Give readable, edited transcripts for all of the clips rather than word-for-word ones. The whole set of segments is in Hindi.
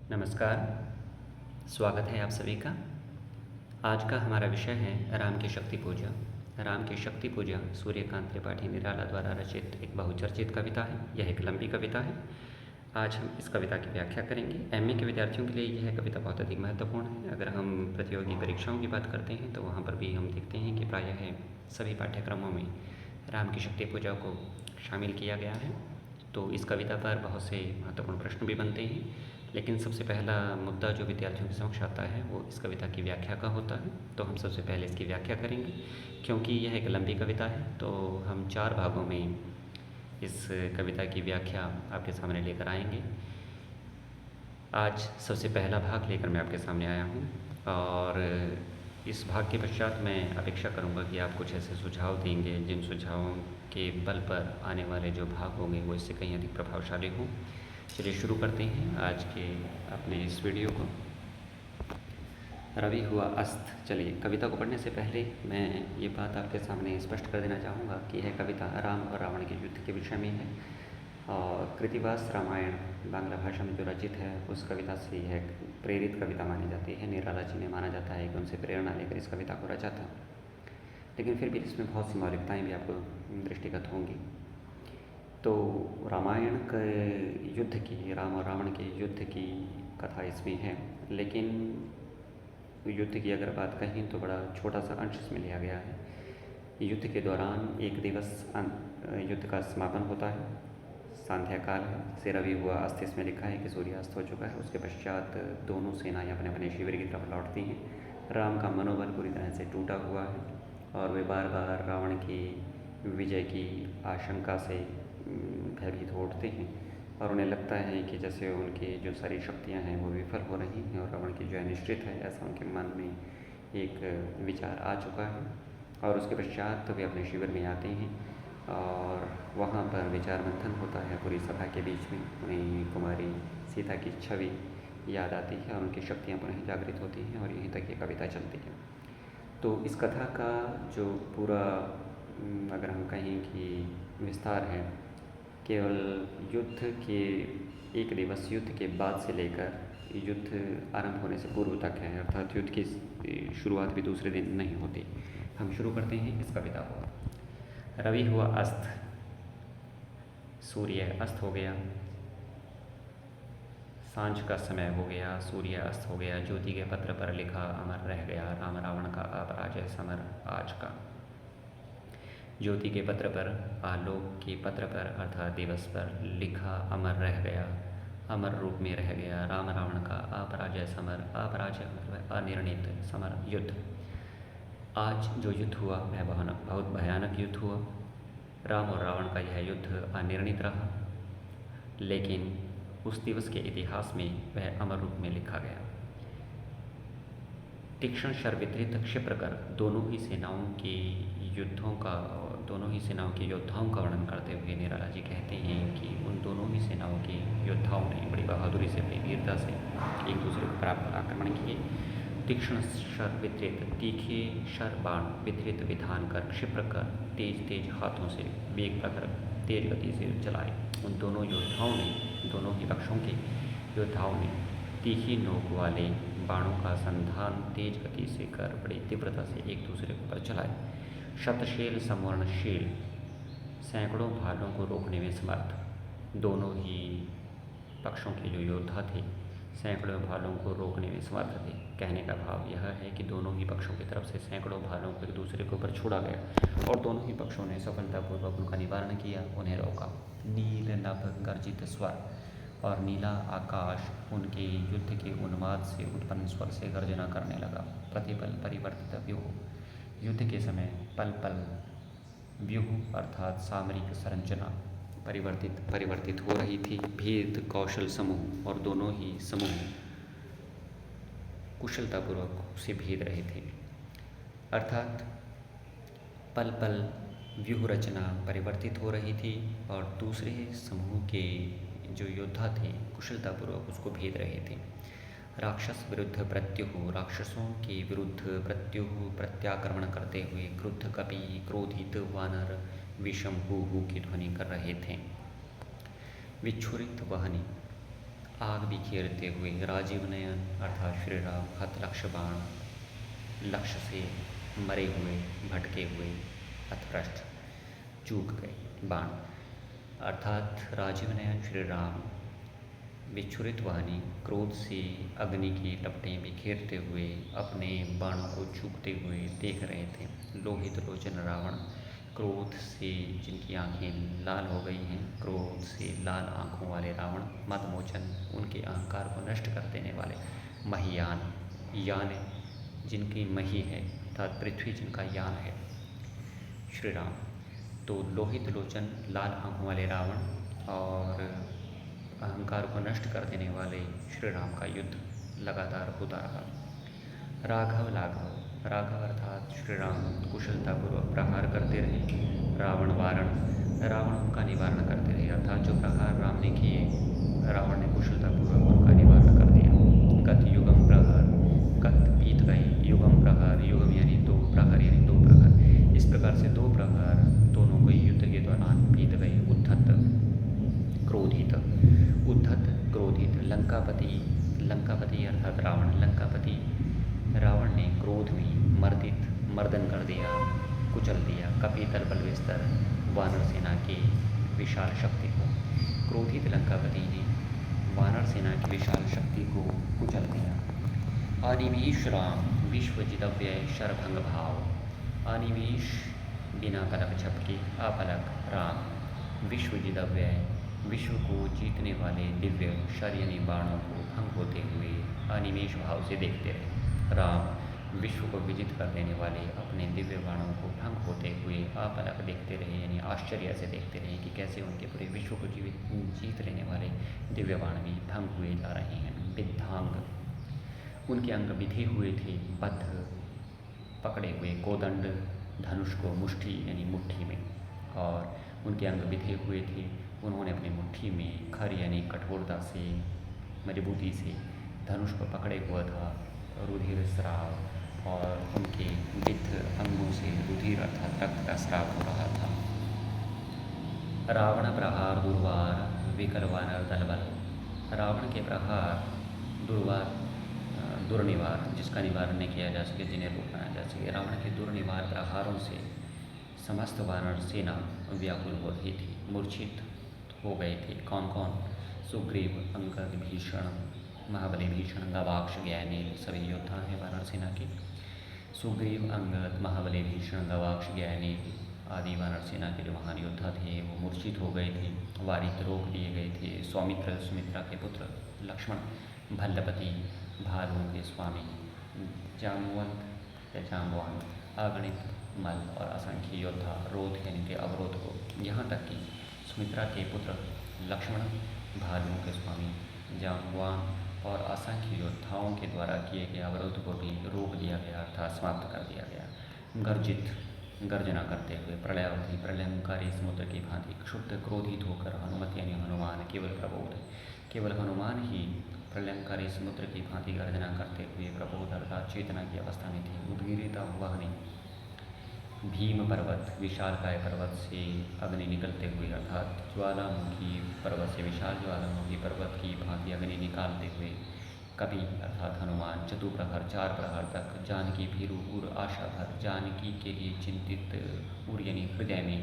नमस्कार, स्वागत है आप सभी का। आज का हमारा विषय है राम की शक्ति पूजा। राम की शक्ति पूजा सूर्यकांत त्रिपाठी निराला द्वारा रचित एक बहुचर्चित कविता है। यह एक लंबी कविता है। आज हम इस कविता की व्याख्या करेंगे। एमए के विद्यार्थियों के लिए यह कविता बहुत अधिक महत्वपूर्ण है। अगर हम प्रतियोगी परीक्षाओं की बात करते हैं तो वहाँ पर भी हम देखते हैं कि प्रायः सभी पाठ्यक्रमों में राम की शक्ति पूजा को शामिल किया गया है। तो इस कविता पर बहुत से महत्वपूर्ण प्रश्न भी बनते हैं, लेकिन सबसे पहला मुद्दा जो विद्यार्थियों के समक्ष आता है वो इस कविता की व्याख्या का होता है। तो हम सबसे पहले इसकी व्याख्या करेंगे। क्योंकि यह एक लंबी कविता है तो हम 4 भागों में इस कविता की व्याख्या आपके सामने लेकर आएंगे। आज सबसे पहला भाग लेकर मैं आपके सामने आया हूँ और इस भाग के पश्चात मैं अपेक्षा करूँगा कि आप कुछ ऐसे सुझाव देंगे जिन सुझावों के बल पर आने वाले जो भाग होंगे वो इससे कहीं अधिक प्रभावशाली हों। चलिए शुरू करते हैं आज के अपने इस वीडियो को। रवि हुआ अस्त। चलिए, कविता को पढ़ने से पहले मैं ये बात आपके सामने स्पष्ट कर देना चाहूँगा कि यह कविता राम और रावण के युद्ध के विषय में है और कृतिवास रामायण बांग्ला भाषा में जो रचित है उस कविता से यह प्रेरित कविता मानी जाती है। निराला जी ने माना जाता है कि उनसे प्रेरणा लेकर इस कविता को रचा था, लेकिन फिर भी इसमें बहुत सी मौलिकताएँ भी आपको दृष्टिगत होंगी। तो रामायण के युद्ध की, राम और रावण के युद्ध की कथा इसमें है, लेकिन युद्ध की अगर बात कहें तो बड़ा छोटा सा अंश इसमें लिया गया है। युद्ध के दौरान एक दिवस युद्ध का समापन होता है, सांध्या काल है, से रवि हुआ अस्त इसमें लिखा है कि सूर्यास्त हो चुका है। उसके पश्चात दोनों सेनाएं अपने अपने शिविर की तरफ लौटती हैं। राम का मनोबल पूरी तरह से टूटा हुआ है और वे बार बार रावण की विजय की आशंका से भयभीत उठते हैं और उन्हें लगता है कि जैसे उनकी जो सारी शक्तियां हैं वो विफल हो रही हैं और रावण की जो निश्चित है, ऐसा उनके मन में एक विचार आ चुका है। और उसके पश्चात वे अपने शिविर में आते हैं और वहाँ पर विचार मंथन होता है पूरी सभा के बीच में। उन्हें कुमारी सीता की छवि याद आती है और उनकी शक्तियाँ पुनः जागृत होती हैं और यहीं तक ये कविता चलती है। तो इस कथा का जो पूरा अगर हम कहें कि विस्तार है, केवल युद्ध के एक दिवस युद्ध के बाद से लेकर युद्ध आरंभ होने से पूर्व तक है, अर्थात युद्ध की शुरुआत भी दूसरे दिन नहीं होती। हम शुरू करते हैं इस कविता को। रवि हुआ अस्त, सूर्य अस्त हो गया, सांझ का समय हो गया, सूर्य अस्त हो गया। ज्योति के पत्र पर लिखा अमर रह गया, राम रावण का अपराजय समर आज का। ज्योति के पत्र पर, आलोक के पत्र पर अर्थात दिवस पर लिखा अमर रह गया, अमर रूप में रह गया, राम रावण का अपराजय समर। अपराजय मतलब अनिर्णित समर, युद्ध। आज जो युद्ध हुआ वह बहुत भयानक युद्ध हुआ। राम और रावण का यह युद्ध अनिर्णित रहा, लेकिन उस दिवस के इतिहास में वह अमर रूप में लिखा गया। तीक्ष्ण शर वितरित क्षिप्र कर दोनों ही सेनाओं के योद्धाओं का वर्णन करते हुए निराला जी कहते हैं कि उन दोनों ही सेनाओं के योद्धाओं ने बड़ी बहादुरी से, बड़ी वीरता से एक दूसरे को बराबर आक्रमण किए। तीक्ष्ण शर वितरित, तीखे शर बाण वितरित विधान कर, क्षिप्र कर तेज तेज हाथों से वेग प्रखर तेज गति से चलाए। उन दोनों योद्धाओं ने, दोनों ही पक्षों के योद्धाओं ने तीखी नोक वाले बाणों का संधान तेज गति से कर बड़ी तीव्रता से एक दूसरे पर चलाए। शतशैल संवर्णशील, सैकड़ों भालों को रोकने में समर्थ। दोनों ही पक्षों के जो योद्धा थे सैकड़ों भालों को रोकने में समर्थ थे। कहने का भाव यह है कि दोनों ही पक्षों की तरफ से सैकड़ों भालों को एक दूसरे के ऊपर छोड़ा गया और दोनों ही पक्षों ने सफलतापूर्वक उनका निवारण किया, उन्हें रोका। नील नभ गर्जित स्वर, और नीला आकाश उनके युद्ध के उन्माद से उत्पन्न स्वर से गर्जना करने लगा। प्रतिपल परिवर्तित व्यूह, युद्ध के समय पल पल व्यूह अर्थात सामरिक संरचना परिवर्तित हो रही थी। भेद कौशल समूह, और दोनों ही समूह कुशलतापूर्वक उसे भेद रहे थे। अर्थात पल पल व्यूह रचना परिवर्तित हो रही थी और दूसरे समूह के जो योद्धा थे कुशलतापूर्वक उसको भेद रहे थे। राक्षस विरुद्ध प्रत्युह, राक्षसों के विरुद्ध प्रत्युह प्रत्याक्रमण करते हुए क्रुद्ध कपि क्रोधित वानर विषम हु की ध्वनि कर रहे थे। विच्छुरित वहनी, आग बिखेरते हुए राजीव नयन अर्थात श्री राम हत लक्ष्य बाण, लक्ष्य से मरे हुए, भटके हुए, हतभ्रष्ट, चूक गए बाण, अर्थात राजीव नयन श्री राम विच्छुरित वाणी क्रोध से अग्नि की लपटें बिखेरते हुए अपने बाणों को चूकते हुए देख रहे थे। लोहित लोचन रावण, क्रोध से जिनकी आंखें लाल हो गई हैं, क्रोध से लाल आंखों वाले रावण, मदमोचन उनके अहंकार को नष्ट कर देने वाले, महियान यान जिनकी मही है अर्थात पृथ्वी जिनका यान है श्री राम। तो लोहित लोचन लाल आंखों वाले रावण और अहंकार को नष्ट कर देने वाले श्री राम का युद्ध लगातार होता रहा। राघव लाघव, राघव अर्थात श्री राम कुशलतापूर्वक प्रहार करते रहे। रावण वारण, रावण उनका निवारण करते रहे अर्थात जो प्रहार राम ने किए रावण ने कुशलतापूर्वक उनका निवारण कर दिया। गत युगम प्रहर, गत बीत गए, युगम प्रहर, युगम यानी दो, प्रहर यानी दो प्रहर, इस प्रकार से दो प्रहर दोनों को युद्ध के दौरान बीत गए। उद्धत क्रोधित, उद्धत क्रोधित, लंकापति, लंकापति अर्थात रावण, लंकापति रावण ने क्रोध में मर्दन कर दिया, कुचल दिया कपितल बलविस्तर वानर सेना के विशाल शक्ति को। क्रोधित लंकापति ने वानर सेना की विशाल शक्ति को कुचल दिया। अनिमेष राम विश्वजितव्यय शरभंग भाव, अनिमेष बिना पलक झपके अपलक राम विश्वजितव्यय विश्व को जीतने वाले दिव्य शर्यनी बाणों को भंग होते हुए अनिमेष भाव से देखते रहे। राम विश्व को विजित कर देने वाले अपने दिव्य बाणों को भंग होते हुए अपलक देखते रहे, यानी आश्चर्य से देखते रहे कि कैसे उनके पूरे विश्व को जीत लेने वाले दिव्य बाण भी भंग हुए जा रहे हैं। विद्धांग, उनके अंग विधे हुए थे, बद्ध पकड़े हुए, कोदंड धनुष को मुष्टि यानी मुट्ठी में, और उनके अंग विधे हुए थे, उन्होंने अपनी मुट्ठी में खर यानी कठोरता से, मजबूती से धनुष को पकड़े हुआ था। रुधिर स्राव, और उनके विद्ध अंगों से रुधिर अर्थात रक्त का स्राव हो रहा था। रावण प्रहार दुर्वार विकल वानर दलबल, रावण के प्रहार दुर्निवार जिसका निवारण नहीं किया जा सके, जिन्हें रोकना जा सके, रावण के दुर्निवार प्रहारों से समस्त वानर सेना व्याकुल हो रही थी, मूर्छित हो गए थे। कौन कौन? सुग्रीव, अंगद, भीषण, महाबली भीषण, गवाक्ष, ज्ञानेल, सभी योद्धा हैं वानर सेना के। सुग्रीव, अंगद, महाबली भीषण, गवाक्ष, ज्ञानेल आदि वानर सेना के जो महान योद्धा थे वो मूर्छित हो गए थे, वारित रोक दिए गए थे। सौमित्र, सुमित्रा के पुत्र, लक्ष्मण, भल्लपति, भालुओं के स्वामी, जाम्बवंत या जाम्बवान, अगणित मल और असंख्य योद्धा रोध यानी के अवरोध को, यहाँ तक कि सुमित्रा के पुत्र लक्ष्मण, भालुओं के स्वामी, जाम्बवान और असंख्य योद्धाओं के द्वारा किए गए अवरोध को भी रोक दिया गया अर्थात समाप्त कर दिया गया। गर्जित, गर्जना करते हुए, प्रलयावधि, प्रलयंकारी समुद्र की भांति क्षुब्ध क्रोधित होकर हनुमत यानी हनुमान, केवल प्रबोध, केवल हनुमान ही प्रलयंकारी समुद्र की भांति गर्जना करते हुए प्रबोध अर्थात चेतना की अवस्था में थे। उदगीरिता वहनी, भीम पर्वत, विशालकाय पर्वत से अग्नि निकलते हुए अर्थात ज्वालामुखी पर्वत से विशाल ज्वालामुखी पर्वत की भांति अग्नि निकालते हुए कवि अर्थात हनुमान चतुप्रहर 4 प्रहर तक जानकी भीरु उर आशा भर, जानकी के लिए चिंतित उर यानी हृदय में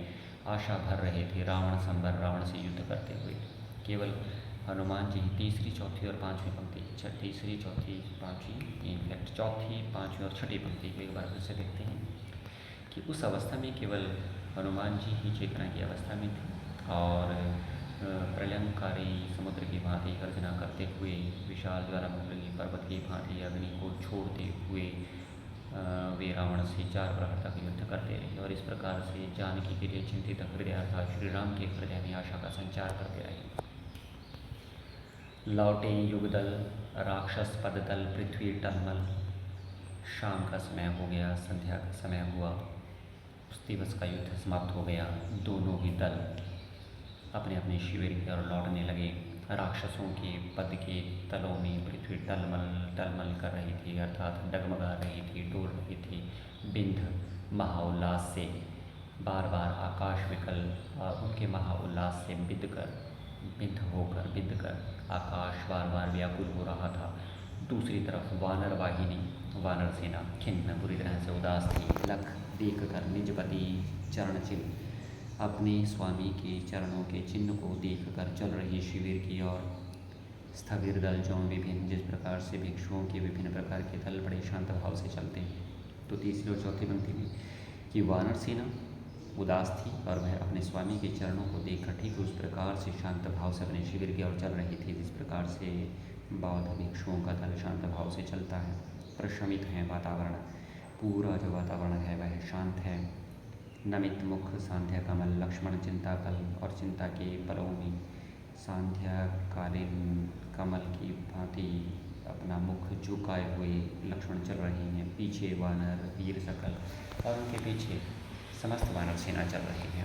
आशा भर रहे थे। रावण संबर, रावण से युद्ध करते हुए केवल हनुमान जी तीसरी, चौथी और पाँचवीं पंक्ति, तीसरी, चौथी, पाँचवीं, इनफैक्ट चौथी, पाँचवीं और छठी पंक्ति को एक बार फिर से देखते हैं कि उस अवस्था में केवल हनुमान जी ही चेतना की अवस्था में थे और प्रलयंकारी समुद्र की भांति गर्जना करते हुए विशाल ज्वालामुखी पर्वत की भांति अग्नि को छोड़ते हुए वे रावण से 4 प्रहर तक युद्ध करते रहे और इस प्रकार से जानकी के लिए चिंतित हृदय अर्थात श्री राम के हृदय में आशा का संचार करते रहे। लौटे युगदल, राक्षस पददल, पृथ्वी टलमल, शाम का समय हो गया, संध्या का समय हुआ, उस दिवस का युद्ध समाप्त हो गया। दोनों ही दल अपने अपने शिविर की ओर लौटने लगे। राक्षसों के पद के तलों में पृथ्वी टलमल टलमल कर रही थी अर्थात डगमगा रही थी, डोल रही थी। बिंध महाउल्लास से बार बार आकाश विकल और उनके महाउल्लास से बिंद कर बिंद कर आकाश बार बार व्याकुल हो रहा था। दूसरी तरफ वानर वाहिनी, वानर सेना खिन्न, बुरी तरह से उदास थी। लख देख कर निजपति चरण चिन्ह, अपने स्वामी के चरणों के चिन्ह को देख कर चल रही शिविर की ओर। स्थविर दल जो विभिन्न, जिस प्रकार से भिक्षुओं के विभिन्न प्रकार के दल बड़े शांत भाव से चलते हैं। तो तीसरी और चौथी पंक्ति में कि वानर सेना उदास थी और वह अपने स्वामी के चरणों को देखकर ठीक उस प्रकार से शांत भाव से अपने शिविर की ओर चल रही थी, जिस प्रकार से बौद्ध भिक्षुओं का दल शांत भाव से चलता है। प्रशमित है वातावरण, पूरा जो वातावरण है वह शांत है। नमित मुख सांध्या कमल, लक्ष्मण चिंता कल और चिंता के पलों में सांध्या कालीन कमल की भांति अपना मुख झुकाए हुए लक्ष्मण चल रहे हैं। पीछे वानर वीर सकल और उनके पीछे समस्त वानर सेना चल रही है।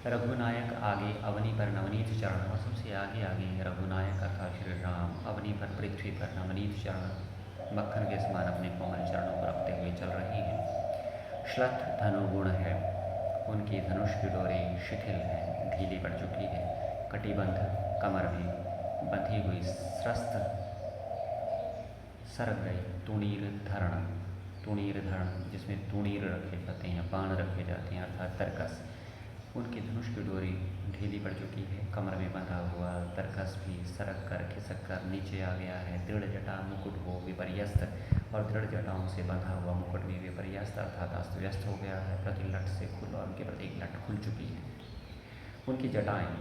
रघुनायक आगे अवनी पर नवनीत चरण, और सबसे आगे आगे रघुनायक अर्थात श्री राम अवनी पर पृथ्वी पर नवनीत चरण मक्खन के समान अपने कोमल चरणों को रखते हुए चल रही हैं। श्लथ धनुगुण है, उनकी धनुष की डोरी शिथिल है, ढीली पड़ चुकी है। कटिबंध कमर में बंधी हुई स्रस्त सरक गई। तुणीर धरण जिसमें तुणीर रखे जाते हैं, बाण रखे जाते हैं अर्थात तरकस, उनकी धनुष की डोरी ढीली पड़ चुकी है। कमर में बंधा हुआ तरकस भी सरक कर खिसक कर नीचे आ गया है। दृढ़ जटा मुकुट हो विपर्यस्त, और दृढ़ जटाओं से बंधा हुआ मुकुट भी विपर्यस्त अर्थात अस्त व्यस्त हो गया है। प्रति लट से खुल और उनके प्रति लट खुल चुकी है। उनकी जटाएं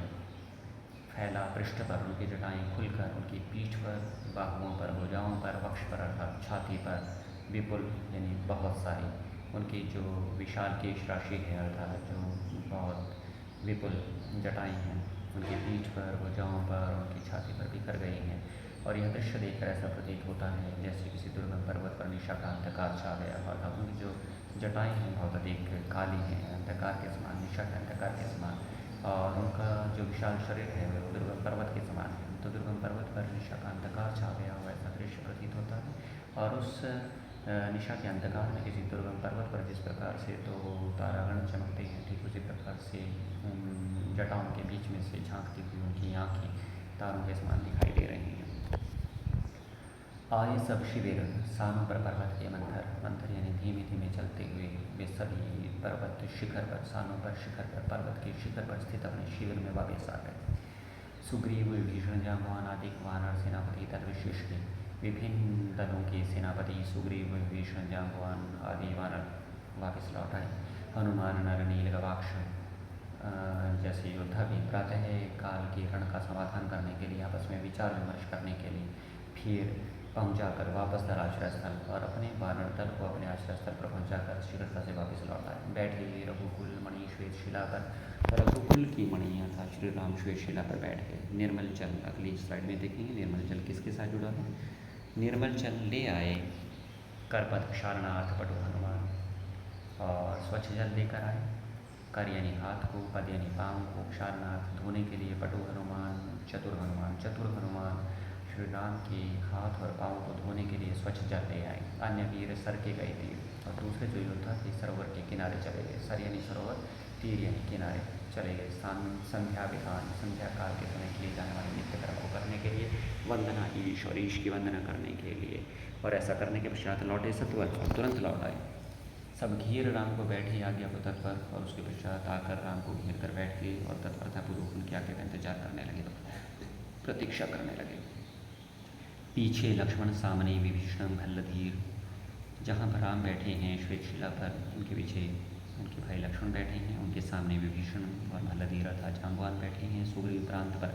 फैला पृष्ठ पर, उनकी जटाएं खुलकर उनकी पीठ पर, बाहुओं पर, भुजाओं पर, वक्ष पर अर्थात छाती पर विपुल यानी बहुत सारी उनकी जो विशाल केश राशि है अर्थात जो बहुत विपुल जटाएं हैं उनकी पीठ पर, भुजाओं पर, उनकी छाती पर बिखर गई हैं। और यह दृश्य देखकर ऐसा प्रतीत होता है जैसे किसी दुर्गम पर्वत पर निशा का अंधकार छा गया हो। अर्थात उनकी जो जटाएं हैं बहुत अधिक काली हैं, अंधकार के समान, निशा के अंधकार के समान, और उनका जो विशाल शरीर है वो दुर्गम पर्वत के समान है। तो दुर्गम पर्वत पर निशा का अंधकार छा गया हो ऐसा दृश्य प्रतीत होता है। और उस निशा के अंधकार में किसी दुर्गम पर्वत पर जिस प्रकार से तो तारागण चमकते हैं, ठीक उसी प्रकार से जटाओं के बीच में से झांकती हुई उनकी आँखें तारों के समान दिखाई दे रही हैं। आए सब शिविर सानों पर पर्वत के मंथर, मंथर यानी धीमे धीमे चलते हुए वे सभी पर्वत शिखर पर, सानों पर शिखर पर, पर्वत के शिखर पर स्थित अपने शिविर में वापस आ गए। सुग्रीव विभीषण जाम्बवान आदि वानर सेनापति दल विशेष के विभिन्न दलों के सेनापति सुग्रीव विभीषण जाम्बवान आदि वानर वापस लौट आए। हनुमान नर नील गवाक्ष जैसे योद्धा भी प्रातः काल के रण का समाधान करने के लिए, आपस में विचार विमर्श करने के लिए फिर पहुंचाकर वापस दल आश्रय स्थल और अपने वानर दल को अपने आश्रय स्थल पर पहुंचाकर शीघ्रता से वापस लौट आए। बैठे रघुकुल मणि श्वेत शिला पर, रघुकुल की मणि अर्थात श्री राम श्वेत शिला पर बैठ गए। निर्मल जल, अगली स्लाइड में देखेंगे निर्मल जल किसके साथ जुड़ा है। निर्मल जल ले आए करपत क्षारणार्थ पटु हनुमान, और स्वच्छ जल लेकर आए। कर यानी हाथ को, पद यानी पाँव को, क्षारणार्थ धोने के लिए, पटु हनुमान चतुर हनुमान, चतुर हनुमान श्री राम के हाथ और पाँव को धोने के लिए स्वच्छ जल ले आए। अन्य वीर सर के गए तीर, और दूसरे जो योद्धा थे सरोवर के किनारे चले गए। सर यानी सरोवर, तीर यानी किनारे चले गए। संध्या विधान, संध्या काल के समय किए जाने वाले नित्य कर्म को करने के लिए, वंदना ईश और ईश की वंदना करने के लिए, और ऐसा करने के पश्चात लौटे सत्वर और तुरंत लौट आए। सब घेर राम को बैठे आज्ञा को तत्पर, और उसके पश्चात आकर राम को घेर कर बैठ गए और तत्परतापूर्वक उनकी आज्ञा का इंतजार करने लगे, प्रतीक्षा करने लगे। पीछे लक्ष्मण सामने विभीषण भल्लधीर, जहाँ पर राम बैठे हैं श्वेतशिला पर, उनके पीछे उनके भाई लक्ष्मण बैठे हैं, उनके सामने विभीषण और भल्लधीर अर्थात जाम्बवान बैठे हैं सुग्रीव प्रांत पर,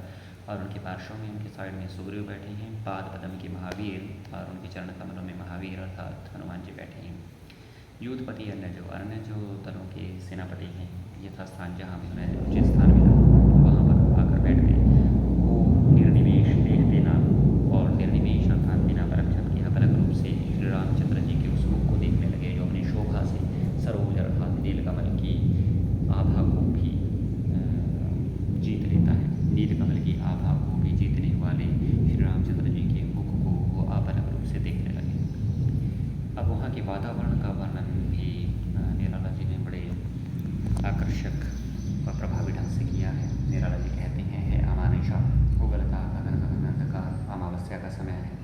और उनके पार्श्व में उनके साइड में सुग्रीव बैठे हैं। पाद पदम के महावीर, और उनके चरण कमलों में महावीर अर्थात हनुमान जी बैठे हैं। युद्धपति अन्य जो दलों के सेनापति हैं यथास्थान जहाँ भी उन्हें उचित स्थान मिला वहाँ पर आकर बैठ गए। वो निर्निवेश देखते ना, और निर्निवेश अर्थात बिना परम झपके अपलक रूप से श्री रामचंद्र जी के उस मुख को देखने लगे जो अपनी शोभा से सरोज अर्थात नीलकमल की आभा को भी जीत लेता है। नीलकमल की आभा को भी जीतने वाले श्री रामचंद्र जी के मुख को वो अपलक रूप से देखने लगे। अब वहाँ के वातावरण का वर्णन भी निराला जी ने बड़े आकर्षक व प्रभावी ढंग से किया का समय है।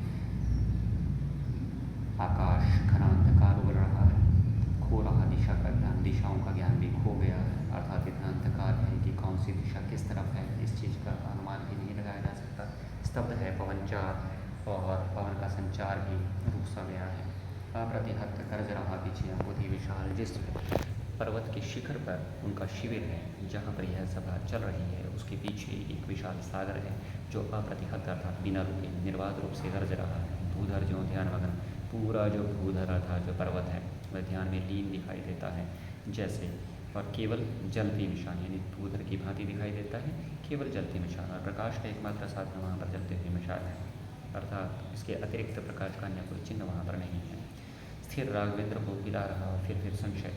आकाश घना अंधकार उड़ रहा है, खो रहा दिशा का ज्ञान, दिशाओं का ज्ञान भी खो गया है। अर्थात इतना अंधकार है कि कौन सी दिशा किस तरफ है इस चीज़ का अनुमान भी नहीं लगाया जा सकता। स्तब्ध है पवन चार और पवन का संचार भी रुक सा गया है। अप्रतिहत गरज रहा पीछे अवधि विशाल, जिस पर्वत के शिखर पर उनका शिविर है, जहाँ पर यह सभा चल रही है, उसके पीछे एक विशाल सागर है जो अप्रतिहत अर्थात बिना रुके निर्बाध रूप से गरज रहा है। भूधर जो ध्यान मग्न, पूरा जो भूधर अर्थात जो पर्वत है वह ध्यान में लीन दिखाई देता है जैसे, और केवल जलती निशान यानी भूधर की भांति दिखाई देता है, केवल जलती निशान, और प्रकाश का एकमात्र साधन वहाँ पर जलते हुए मिसाल है, अर्थात इसके अतिरिक्त प्रकाश का अन्य कोई चिन्ह वहाँ पर नहीं है। स्थिर राघवेंद्र को हिला रहा और फिर संशय,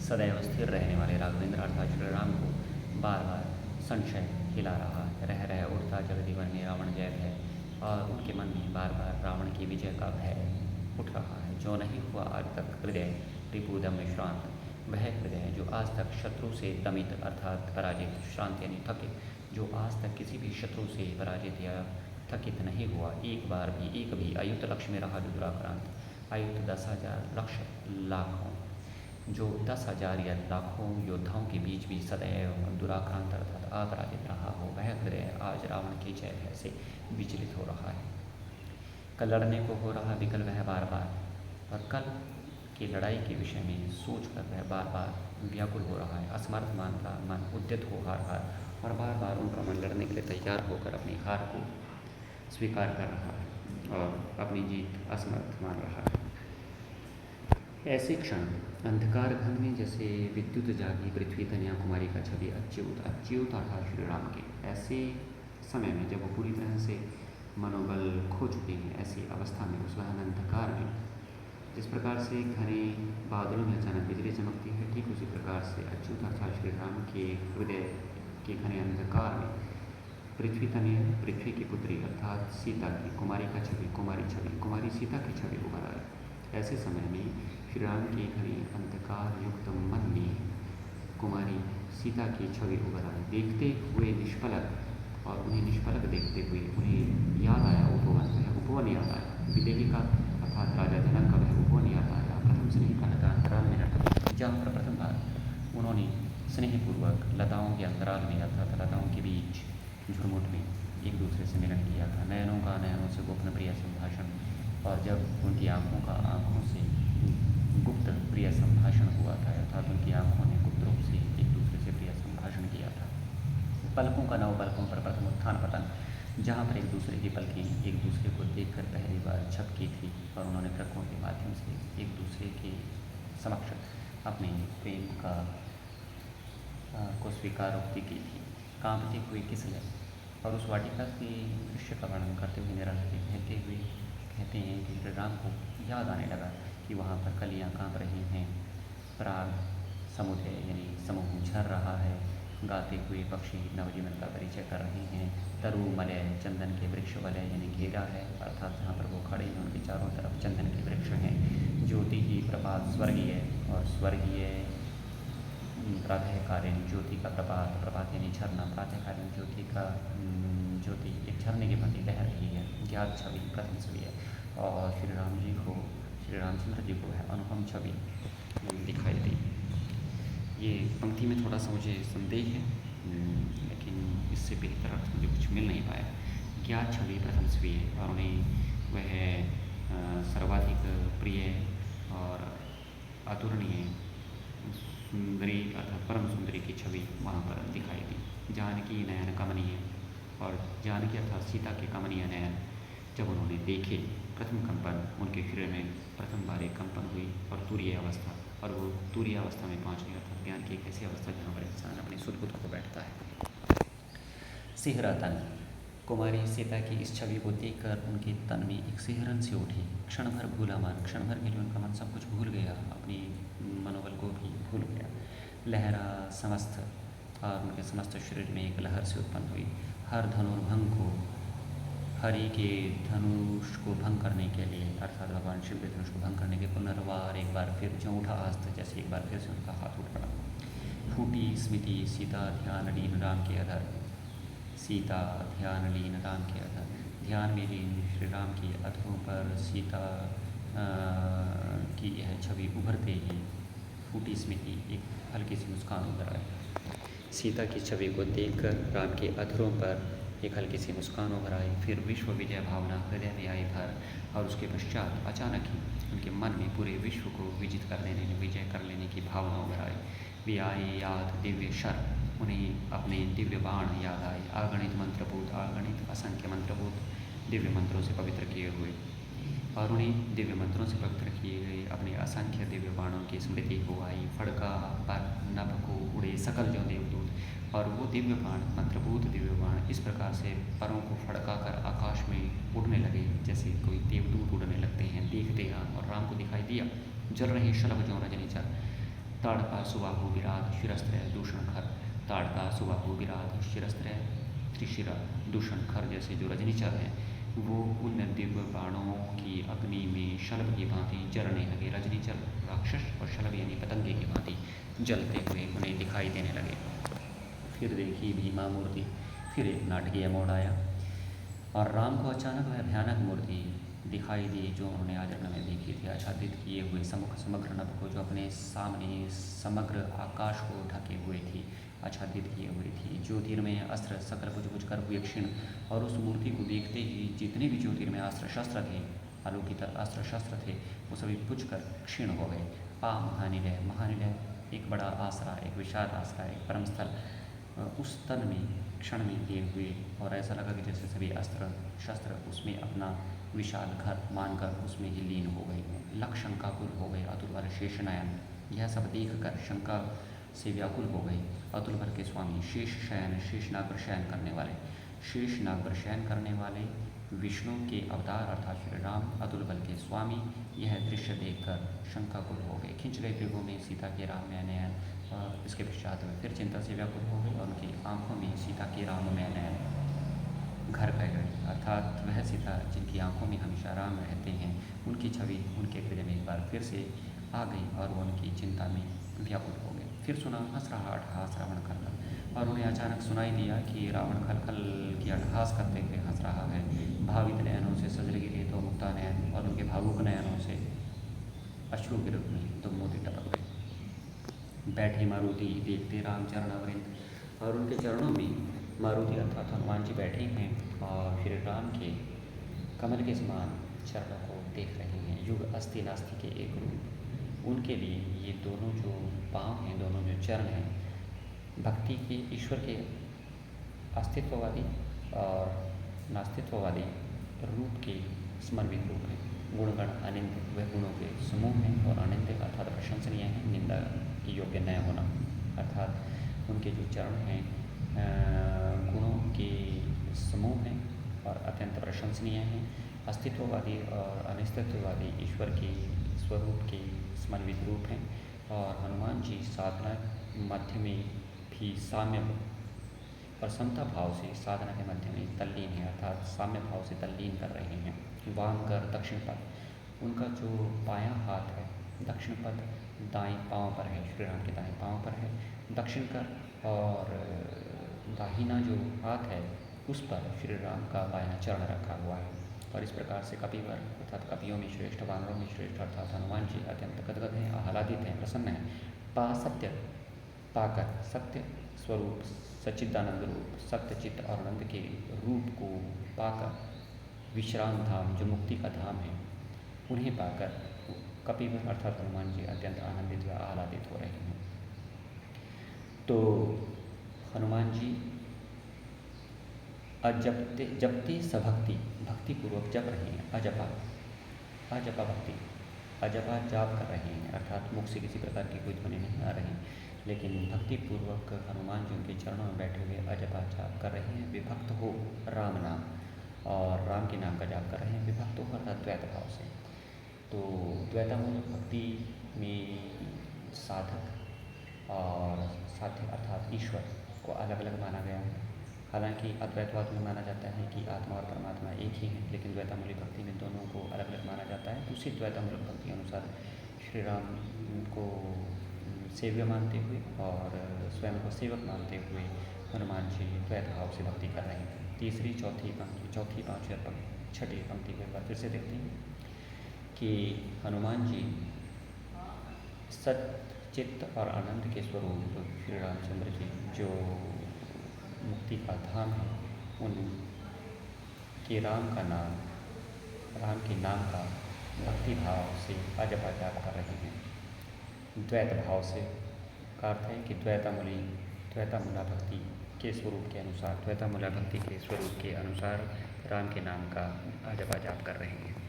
सदैव स्थिर रहने वाले राघवेंद्र अर्थात श्री राम को बार बार संशय हिला रहा है। रह उड़ता जगदीवन में रावण जय है, और उनके मन में बार बार रावण की विजय का भय उठ रहा है। जो नहीं हुआ आज तक हृदय रिपुदम में श्रांत, वह हृदय जो आज तक शत्रु से दमित अर्थात पराजित, श्रांत यानी थकित, जो आज तक किसी भी शत्रु से पराजित या थकित नहीं हुआ, एक भी अयुत लक्ष्य में रहा दुराक्रांत। अयुत 10,000 लक्ष्य लाखों, जो 10,000 या लाखों योद्धाओं के बीच भी सदैव दुराक्रांत अर्थात अपराजित रहा हो, वह हृदय आज रावण की जय भय से विचलित हो रहा है। कल लड़ने को हो रहा विकल वह बार बार, और कल की लड़ाई के विषय में सोच कर वह बार बार व्याकुल हो रहा है। असमर्थ मान का मन उद्यत हो हार और बार बार उनका मन लड़ने के लिए तैयार होकर अपनी हार को स्वीकार कर रहा है और अपनी जीत असमर्थ मान रहा है। ऐसे क्षण अंधकार घन में जैसे विद्युत जागी पृथ्वी तनया कुमारी का छवि अच्युत अर्थात श्री राम के। ऐसे समय में जब वो पूरी तरह से मनोबल खो चुके हैं, ऐसी अवस्था में उस गहन अंधकार में जिस प्रकार से घने बादलों में अचानक बिजली चमकती है, ठीक उसी प्रकार से अच्युत अर्थात श्री राम के हृदय के घने अंधकार में पृथ्वी तनय पृथ्वी की पुत्री अर्थात सीता की कुमारी सीता की छवि उभर आई। ऐसे समय में श्री राम के घने अंधकार युक्त मन में कुमारी सीता की छवि उभर आई। देखते हुए निष्पलक और उन्हें निष्पलक देखते हुए उन्हें याद आया उपवन याद आया, विदेही का अर्थात राजा जनक का वह उपवन याद आया। प्रथम स्नेह का लता अंतराल में रखा, जहाँ पर प्रथम बार उन्होंने स्नेहपूर्वक लताओं के अंतराल में अर्थात लताओं के बीच झुरमुट में एक दूसरे से मिलन किया था। नयनों से गोपन प्रिय संभाषण, और जब उनकी आँखों से गुप्त प्रिय संभाषण हुआ था अर्थात उनकी आँखों ने गुप्त रूप से एक दूसरे से प्रिय संभाषण किया था। पलकों का नव पलकों पर प्रथम उत्थान पतन, जहाँ पर एक दूसरे की पलकें एक दूसरे को देखकर पहली बार झपकी थी और उन्होंने पलकों के माध्यम से एक दूसरे के समक्ष अपने प्रेम को स्वीकारोक्ति की थी। कांपते हुए किसले, और उस वाटिका के दृश्य का वर्णन करते हुए निरंतर कहते हैं कि श्री राम को याद आने लगा कि वहाँ पर कलियाँ काँप रही हैं, पराग समुद्र यानी समूह झर रहा है, गाते हुए पक्षी नवजीवन का परिचय कर रहे हैं। तरु मलय चंदन के वृक्ष वलय यानी घेरा है, अर्थात जहाँ पर वो खड़े हैं उनके चारों तरफ चंदन के वृक्ष हैं। ज्योति ही प्रभात स्वर्गीय, और स्वर्गीय प्रातःकालीन ज्योति का प्रभात यानी झरना, प्रातःकालीन ज्योति एक झरने के प्रति बह रही है। ज्ञात छवि प्रथम छवि है, और श्री रामचंद्र जी को है अनुपम छवि दिखाई दी। ये पंक्ति में थोड़ा सा मुझे संदेह है, लेकिन इससे बेहतर अर्थ मुझे कुछ मिल नहीं पाया। ज्ञात छवि प्रथम छवि है, और उन्हें वह सर्वाधिक प्रिय और अतुलनीय सुंदरी अर्थात परम सुंदरी की छवि वहाँ पर दिखाई दी। जानकी नयन कमनीय, और जानकी अर्थात सीता के कमनीय नयन जब उन्होंने देखे, प्रथम कंपन उनके हृदय में प्रथम बार एक कंपन हुई और तुरीय अवस्था, और वो तुरीय अवस्था में पहुँच गया था। ज्ञान की एक ऐसी अवस्था जहाँ पर इंसान अपनी सुध-बुध को बैठता है। सिहरा तन, कुमारी सीता की इस छवि को देखकर उनके तन में एक सिहरन सी उठी। क्षण भर भूला मन, क्षण भर के लिए उनका मन सब कुछ भूल गया, अपनी मनोबल को भी भूल गया। लहरा समस्त, और उनके समस्त शरीर में एक लहर से उत्पन्न हुई। हर धनुर्भंग को, हरि के धनुष को भंग करने के लिए अर्थात भगवान शिव के धनुष को भंग करने के पुनर्वार एक बार फिर जो उठा आस्त, जैसे एक बार फिर से उनका हाथ उठ पड़ा। फूटी स्मृति सीता ध्यान लीन राम के अधर, सीता ध्यान लीन राम के अधर। ध्यान में लीन श्री राम की अधरों पर सीता की यह छवि उभरते ही फूटी स्मृति एक हल्की सी मुस्कान उभर आई। सीता की छवि को देखकर राम के अधरों पर एक हल्की सी मुस्कान उभर आई। फिर विश्व विजय भावना हृदय में आई भर और उसके पश्चात अचानक ही उनके मन में पूरे विश्व को विजित विजय कर लेने की भावना उभर आई। वे आए याद दिव्य शर, उन्हें अपने दिव्य बाण याद आए, अगणित मंत्रभूत, अगणित असंख्य मंत्रभूत दिव्य मंत्रों से पवित्र किए हुए, और उन्हें दिव्य मंत्रों से पवित्र किए गए अपने असंख्य दिव्य बाणों की स्मृति हो आई। फड़का पर नभ को उड़े सकल जो देवदूत, और वो दिव्य बाण, मंत्रभूत दिव्य बाण इस प्रकार से परों को फड़का कर आकाश में उड़ने लगे जैसे कोई देवदूत उड़ने लगते हैं। देखते राम और राम को दिखाई दिया जल रहे शलभ जो रजनीचर, ताड़का सुबाहु विराट शिरस्त्र दूषण खर, ताड़का सुबाहु विराट शिरस्त्र त्रिशिरा दूषण खर जैसे जो रजनीचर हैं वो उन दिव्य बाणों की अग्नि में शलभ की भांति जलने लगे। रजनीचर राक्षस और शलभ यानी पतंगे की भांति जलते हुए उन्हें दिखाई देने लगे। फिर देखी भीमा मूर्ति, फिर एक नाटकीय मोड़ आया और राम को अचानक वह भयानक मूर्ति दिखाई दी जो उन्होंने आचरण में देखी थी, आच्छादित किए हुए समग्र नभ को, जो अपने सामने समग्र आकाश को ढके हुए थी, आच्छादित किए हुए थी। ज्योतिर्मय अस्त्र सकल बुझ बुझ कर हुए क्षीण, और उस मूर्ति को देखते ही जितने भी ज्योतिर्मय अस्त्र शस्त्र थे, आलोकित अस्त्र शस्त्र थे, वो सभी बुझ कर क्षीण हो गए। पा महानिलय, महानिलय एक बड़ा आसरा, एक विशाल आसरा, एक परम स्थल, उस तल में क्षण में लिए हुए, और ऐसा लगा कि जैसे सभी अस्त्र शस्त्र उसमें अपना विशाल घर मानकर उसमें ही लीन हो गए। लख शंकाकुल हो गए अतुल भर शेष नयन, यह सब देख कर शंका से व्याकुल हो गए अतुल भर के स्वामी शेष शयन, शेष नाग पर शयन करने वाले, शेष नाग पर शयन करने वाले विष्णु के अवतार अर्थात श्री राम अतुल बल के स्वामी यह दृश्य देखकर शंकाकुल हो गए। खिंच गए भृगु में सीता के राम में नयन, और इसके पश्चात में फिर चिंता से व्याकुल हो गए और उनकी आंखों में सीता के राम में नयन घर कर गए, अर्थात वह सीता जिनकी आंखों में हमेशा राम रहते हैं उनकी छवि उनके हृदय में एक बार फिर से आ गई और वो उनकी चिंता में व्याकुल हो गए। फिर सुना हंस रहा अट्ठहास रावण खलखल, और उन्हें अचानक सुनाई दिया कि रावण खलखल की अट्ठहास करते हुए हंस रहा है। भावित नयनों से सजल गिरे तो मुक्ता नयन, और उनके भावुक नयनों से अश्रु के रूप में दो मोती टपक गए। बैठे मारुति देखते राम चरणावृंद, और उनके चरणों में मारुति अर्थात हनुमान जी बैठे हैं और श्री राम के कमल के समान चरणों को देख रहे हैं। युग अस्थि नास्ति के एक रूप, उनके लिए ये दोनों जो पाँव हैं, दोनों जो चरण हैं, भक्ति के ईश्वर के अस्तित्ववादी और नास्तित्ववादी रूप के समन्वित रूप हैं। गुणगण अनिंद वह गुणों के समूह हैं, और अनिंद अर्थात प्रशंसनीय हैं, निंदा की योग्य न होना, अर्थात उनके जो चरण हैं गुणों के समूह हैं और अत्यंत प्रशंसनीय हैं। अस्तित्ववादी और अनिस्तित्ववादी ईश्वर के स्वरूप के समन्वित रूप हैं, और हनुमान जी साधना मध्य में भी साम्य और समता भाव से साधना के मध्य में तल्लीन है, अर्थात साम्य भाव से तल्लीन कर रहे हैं। वाम कर दक्षिण पद, उनका जो बायां हाथ है दक्षिण पद दाएं पाँव पर है, श्री राम के दाएं पाँव पर है दक्षिण कर, और दाहिना जो हाथ है उस पर श्री राम का बायां चरण रखा हुआ है। और इस प्रकार से कपिवर अर्थात कपियों में श्रेष्ठ, वानरों में श्रेष्ठ अर्थात हनुमान जी अत्यंत गदगद हैं, आह्लादित हैं, प्रसन्न हैं। पा सत्य, पाकर सत्य स्वरूप, सच्चिदानंद रूप, सत्य चित्त और आनंद के रूप को पाकर, विश्राम धाम जो मुक्ति का धाम है उन्हें पाकर कपिवर अर्थात हनुमान जी अत्यंत आनंदित व आह्लादित हो रहे हैं। तो हनुमान जी जपते सभक्ति, भक्ति पूर्वक जप रहे हैं, अजपा भक्ति, अजपा जाप कर रहे हैं, अर्थात मुख से किसी प्रकार की कोई ध्वनि नहीं आ रही, लेकिन भक्ति पूर्वक हनुमान जी उनके चरणों में बैठे हुए अजपा जाप कर रहे हैं। विभक्त हो राम नाम, और राम के नाम का जाप कर रहे हैं, विभक्त हो अर्थात द्वैत भाव से। तो द्वैतामूलक भक्ति में साधक और साध्य अर्थात ईश्वर को अलग अलग माना गया है। हालांकि अद्वैतवाद में माना जाता है कि आत्मा और परमात्मा एक ही हैं, लेकिन द्वैतामूलक भक्ति में दोनों को अलग अलग माना जाता है। दूसरी द्वैतामूलक भक्ति के अनुसार श्री राम को सेव्य मानते हुए और स्वयं को सेवक मानते हुए हनुमान जी द्वैत भाव से भक्ति कर रहे हैं। तीसरी, चौथी, पाँचवीं और छठी पंक्ति को एक बार फिर से देखते हैं कि हनुमान जी सत, चित्त और आनंद के स्वरूप श्री रामचंद्र जी जो मुक्ति का धाम है, उन के राम का नाम, राम के नाम का भक्ति भाव से अजप जाप कर रहे हैं। द्वैत भाव से का अर्थ है कि द्वैतामूला भक्ति के स्वरूप के अनुसार, द्वैतामूला भक्ति के स्वरूप के अनुसार राम के नाम का अजप जाप कर रहे हैं।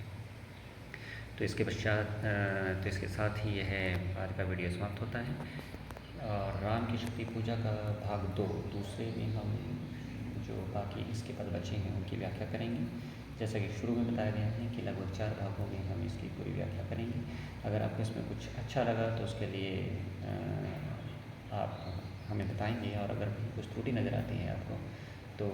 तो इसके पश्चात तो इसके साथ ही यह आज का वीडियो समाप्त होता है। और राम की शक्ति पूजा का भाग 2 दूसरे में हम जो बाकी इसके पद बचे हैं उनकी व्याख्या करेंगे। जैसा कि शुरू में बताया गया है कि लगभग 4 भागों में हम इसकी पूरी व्याख्या करेंगे। अगर आपको इसमें कुछ अच्छा लगा तो उसके लिए आप हमें बताएंगे, और अगर कुछ त्रुटि नज़र आती है आपको तो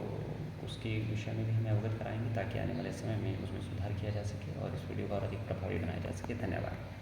उसके विषय में भी हमें अवगत कराएंगे, ताकि आने वाले समय में उसमें सुधार किया जा सके और इस वीडियो को और अधिक प्रभावी बनाया जा सके। धन्यवाद।